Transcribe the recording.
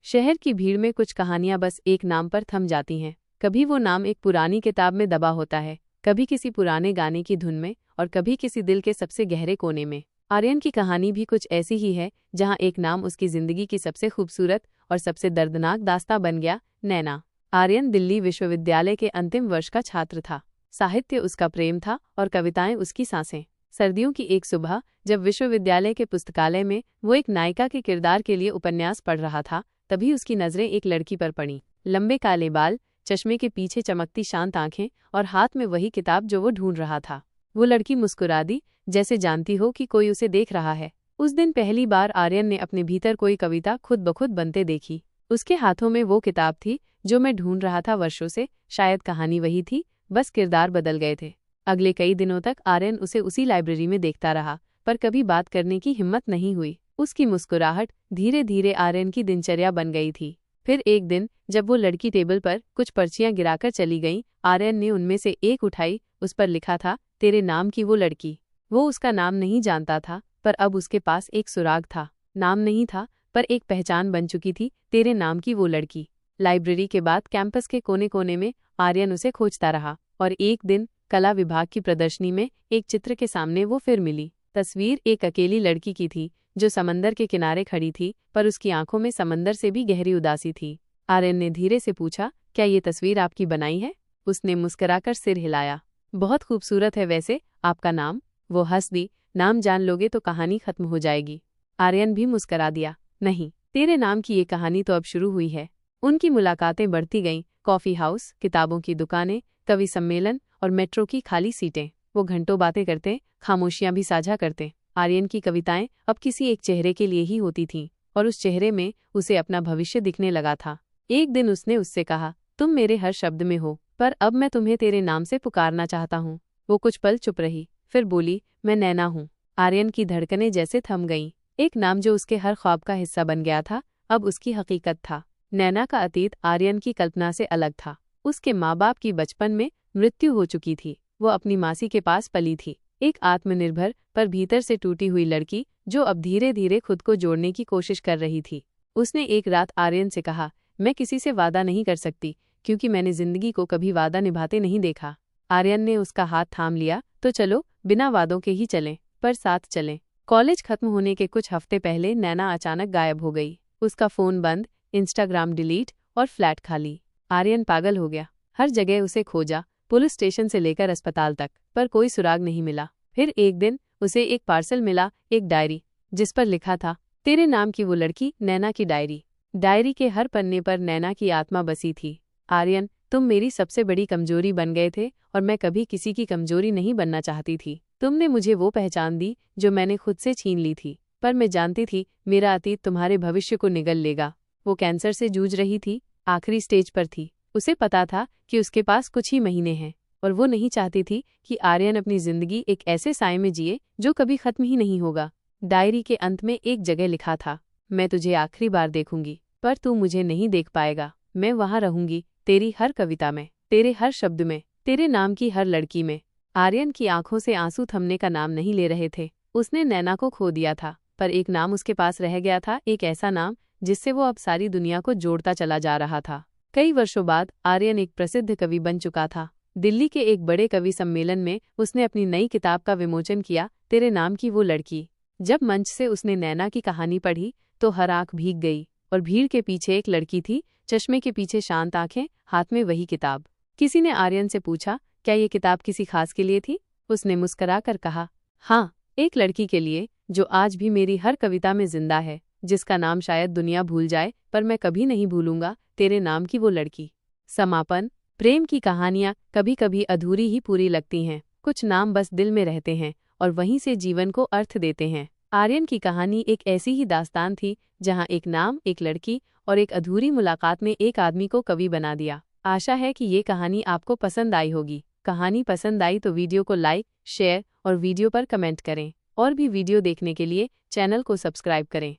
शहर की भीड़ में कुछ कहानियां बस एक नाम पर थम जाती हैं। कभी वो नाम एक पुरानी किताब में दबा होता है, कभी किसी पुराने गाने की धुन में और कभी किसी दिल के सबसे गहरे कोने में। आर्यन की कहानी भी कुछ ऐसी ही है, जहां एक नाम उसकी जिंदगी की सबसे खूबसूरत और सबसे दर्दनाक दास्तां बन गया। नैना। आर्यन दिल्ली विश्वविद्यालय के अंतिम वर्ष का छात्र था। साहित्य उसका प्रेम था और कविताएं उसकी सांसें। सर्दियों की एक सुबह, जब विश्वविद्यालय के पुस्तकालय में वो एक नायिका के किरदार के लिए उपन्यास पढ़ रहा था, तभी उसकी नजरें एक लड़की पर पड़ीं। लंबे काले बाल, चश्मे के पीछे चमकती शांत आंखें और हाथ में वही किताब जो वो ढूंढ रहा था। वो लड़की मुस्कुरा दी, जैसे जानती हो कि कोई उसे देख रहा है। उस दिन पहली बार आर्यन ने अपने भीतर कोई कविता खुद ब खुद बनते देखी। उसके हाथों में वो किताब थी जो मैं ढूंढ रहा था वर्षों से। शायद कहानी वही थी, बस किरदार बदल गए थे। अगले कई दिनों तक आर्यन उसे उसी लाइब्रेरी में देखता रहा, पर कभी बात करने की हिम्मत नहीं हुई। उसकी मुस्कुराहट धीरे धीरे आर्यन की दिनचर्या बन गई थी। फिर एक दिन, जब वो लड़की टेबल पर कुछ पर्चियां गिराकर चली गई, आर्यन ने उनमें से एक उठाई। उस पर लिखा था, तेरे नाम की वो लड़की। वो उसका नाम नहीं जानता था, पर अब उसके पास एक सुराग था। नाम नहीं था, पर एक पहचान बन चुकी थी, तेरे नाम की वो लड़की। लाइब्रेरी के बाद कैंपस के कोने कोने में आर्यन उसे खोजता रहा, और एक दिन कला विभाग की प्रदर्शनी में एक चित्र के सामने वो फिर मिली। तस्वीर एक अकेली लड़की की थी, जो समंदर के किनारे खड़ी थी, पर उसकी आंखों में समंदर से भी गहरी उदासी थी। आर्यन ने धीरे से पूछा, क्या ये तस्वीर आपकी बनाई है? उसने मुस्कुराकर सिर हिलाया। बहुत खूबसूरत है वैसे। आपका नाम? वो हंस दी। नाम जान लोगे तो कहानी खत्म हो जाएगी। आर्यन भी मुस्कुरा दिया। नहीं, तेरे नाम की ये कहानी तो अब शुरू हुई है। उनकी मुलाकातें बढ़ती गईं। कॉफी हाउस, किताबों की दुकानें, कवि सम्मेलन और मेट्रो की खाली सीटें। वो घंटों बातें करते, खामोशियां भी साझा करते। आर्यन की कविताएं अब किसी एक चेहरे के लिए ही होती थीं, और उस चेहरे में उसे अपना भविष्य दिखने लगा था। एक दिन उसने उससे कहा, तुम मेरे हर शब्द में हो, पर अब मैं तुम्हें तेरे नाम से पुकारना चाहता हूँ। वो कुछ पल चुप रही, फिर बोली, मैं नैना हूँ। आर्यन की धड़कनें जैसे थम गईं। एक नाम जो उसके हर ख्वाब का हिस्सा बन गया था, अब उसकी हकीकत था। नैना का अतीत आर्यन की कल्पना से अलग था। उसके माँ बाप की बचपन में मृत्यु हो चुकी थी। वो अपनी मासी के पास पली थी, एक आत्मनिर्भर पर भीतर से टूटी हुई लड़की, जो अब धीरे धीरे खुद को जोड़ने की कोशिश कर रही थी। उसने एक रात आर्यन से कहा, मैं किसी से वादा नहीं कर सकती, क्योंकि मैंने जिंदगी को कभी वादा निभाते नहीं देखा। आर्यन ने उसका हाथ थाम लिया। तो चलो, बिना वादों के ही चलें, पर साथ चलें। कॉलेज खत्म होने के कुछ हफ्ते पहले नैना अचानक गायब हो गई। उसका फोन बंद, इंस्टाग्राम डिलीट और फ्लैट खाली। आर्यन पागल हो गया। हर जगह उसे खोजा, पुलिस स्टेशन से लेकर अस्पताल तक, पर कोई सुराग नहीं मिला। फिर एक दिन उसे एक पार्सल मिला, एक डायरी, जिस पर लिखा था, तेरे नाम की वो लड़की, नैना की डायरी। डायरी के हर पन्ने पर नैना की आत्मा बसी थी। आर्यन, तुम मेरी सबसे बड़ी कमजोरी बन गए थे, और मैं कभी किसी की कमजोरी नहीं बनना चाहती थी। तुमने मुझे वो पहचान दी जो मैंने खुद से छीन ली थी, पर मैं जानती थी मेरा अतीत तुम्हारे भविष्य को निगल लेगा। वो कैंसर से जूझ रही थी, आखिरी स्टेज पर थी। उसे पता था कि उसके पास कुछ ही महीने हैं, और वो नहीं चाहती थी कि आर्यन अपनी जिंदगी एक ऐसे साए में जिए जो कभी खत्म ही नहीं होगा। डायरी के अंत में एक जगह लिखा था, मैं तुझे आखिरी बार देखूंगी, पर तू मुझे नहीं देख पाएगा। मैं वहां रहूंगी, तेरी हर कविता में, तेरे हर शब्द में, तेरे नाम की हर लड़की में। आर्यन की आंखों से आंसू थमने का नाम नहीं ले रहे थे। उसने नैना को खो दिया था, पर एक नाम उसके पास रह गया था, एक ऐसा नाम जिससे वो अब सारी दुनिया को जोड़ता चला जा रहा था। कई वर्षों बाद आर्यन एक प्रसिद्ध कवि बन चुका था। दिल्ली के एक बड़े कवि सम्मेलन में उसने अपनी नई किताब का विमोचन किया, तेरे नाम की वो लड़की। जब मंच से उसने नैना की कहानी पढ़ी, तो हर आंख भीग गई, और भीड़ के पीछे एक लड़की थी, चश्मे के पीछे शांत आंखें, हाथ में वही किताब। किसी ने आर्यन से पूछा, क्या ये किताब किसी खास के लिए थी? उसने मुस्कुरा कर कहा, हाँ, एक लड़की के लिए, जो आज भी मेरी हर कविता में जिंदा है, जिसका नाम शायद दुनिया भूल जाए, पर मैं कभी नहीं भूलूंगा, तेरे नाम की वो लड़की। समापन। प्रेम की कहानियां कभी कभी अधूरी ही पूरी लगती हैं। कुछ नाम बस दिल में रहते हैं, और वहीं से जीवन को अर्थ देते हैं। आर्यन की कहानी एक ऐसी ही दास्तान थी, जहां एक नाम, एक लड़की और एक अधूरी मुलाकात ने एक आदमी को कवि बना दिया। आशा है कि ये कहानी आपको पसंद आई होगी। कहानी पसंद आई तो वीडियो को लाइक, शेयर और वीडियो पर कमेंट करें। और भी वीडियो देखने के लिए चैनल को सब्सक्राइब करें।